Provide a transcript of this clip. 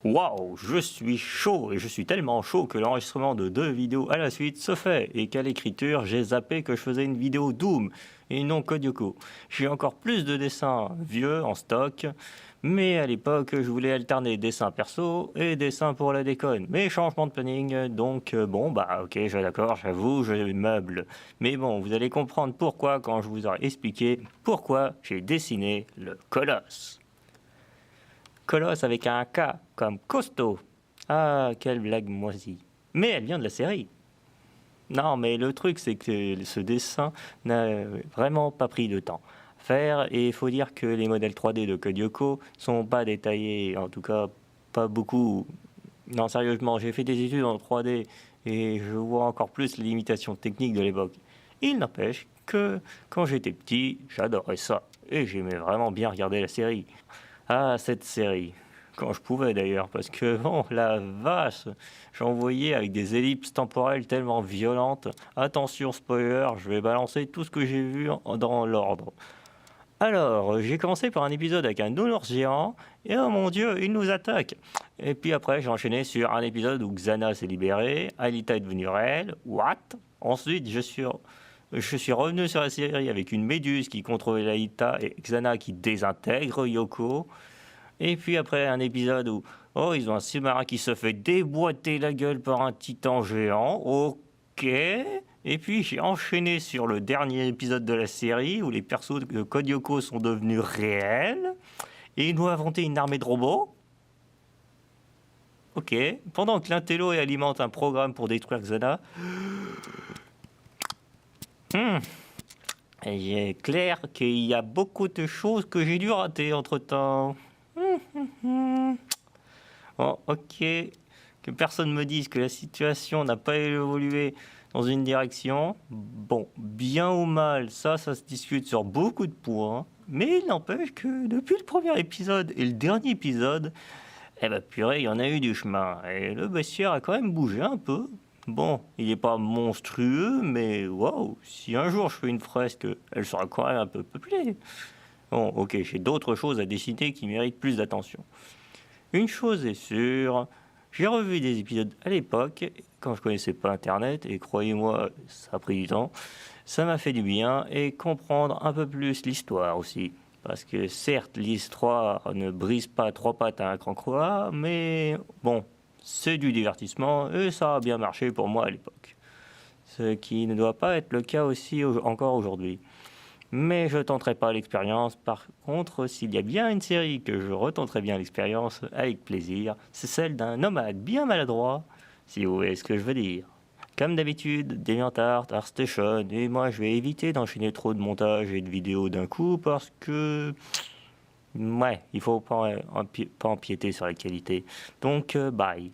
Waouh, je suis chaud et je suis tellement chaud que l'enregistrement de 2 vidéos à la suite se fait et qu'à l'écriture, j'ai zappé que je faisais une vidéo Doom et non Code Yoko. J'ai encore plus de dessins vieux en stock, mais à l'époque, je voulais alterner dessin perso et dessin pour la déconne. Mais changement de planning, donc bon, bah ok, je suis d'accord, j'avoue, je meuble. Mais bon, vous allez comprendre pourquoi quand je vous aurai expliqué pourquoi j'ai dessiné le colosse. Colosse avec un K, comme costaud. Ah, quelle blague moisie. Mais elle vient de la série. Non, mais le truc, c'est que ce dessin n'a vraiment pas pris de temps à faire. Et il faut dire que les modèles 3D de Code Yoko sont pas détaillés, en tout cas pas beaucoup. Non, sérieusement, j'ai fait des études en 3D et je vois encore plus les limitations techniques de l'époque. Il n'empêche que quand j'étais petit, j'adorais ça. Et j'aimais vraiment bien regarder la série. Ah, cette série. Quand je pouvais d'ailleurs, parce que bon, la vache, j'en voyais avec des ellipses temporelles tellement violentes. Attention, spoiler, je vais balancer tout ce que j'ai vu dans l'ordre. Alors, j'ai commencé par un épisode avec un nounours géant, et oh mon dieu, il nous attaque. Et puis après, j'ai enchaîné sur un épisode où Xana s'est libérée, Alita est devenue réelle, what? Ensuite, je suis revenu sur la série avec une méduse qui contrôlait Alita et Xana qui désintègre Yoko. Et puis après, un épisode où oh, ils ont un sous-marin qui se fait déboîter la gueule par un titan géant. Ok. Et puis j'ai enchaîné sur le dernier épisode de la série où les persos de Code Yoko sont devenus réels. Et ils nous ont inventé une armée de robots. Ok. Pendant que l'Intello alimente un programme pour détruire Xana. Il est clair qu'il y a beaucoup de choses que j'ai dû rater entre-temps. Bon, ok, que personne me dise que la situation n'a pas évolué dans une direction. Bon, bien ou mal, ça se discute sur beaucoup de points. Mais il n'empêche que depuis le premier épisode et le dernier épisode, eh ben purée, il y en a eu du chemin. Et le bestiaire a quand même bougé un peu. Bon, il n'est pas monstrueux, mais waouh, si un jour je fais une fresque, elle sera quand même un peu peuplée. Bon, ok, j'ai d'autres choses à dessiner qui méritent plus d'attention. Une chose est sûre, j'ai revu des épisodes à l'époque, quand je connaissais pas Internet, et croyez-moi, ça a pris du temps. Ça m'a fait du bien, et comprendre un peu plus l'histoire aussi. Parce que certes, l'histoire ne brise pas trois pattes à un grand croix, mais bon, c'est du divertissement, et ça a bien marché pour moi à l'époque. Ce qui ne doit pas être le cas aussi encore aujourd'hui. Mais je tenterai pas l'expérience. Par contre, s'il y a bien une série que je retenterai bien l'expérience avec plaisir, c'est celle d'un nomade bien maladroit, si vous voyez ce que je veux dire. Comme d'habitude, DeviantArt, ArtStation, et moi je vais éviter d'enchaîner trop de montages et de vidéos d'un coup parce que... Ouais, il faut pas empiéter sur la qualité. Donc, bye.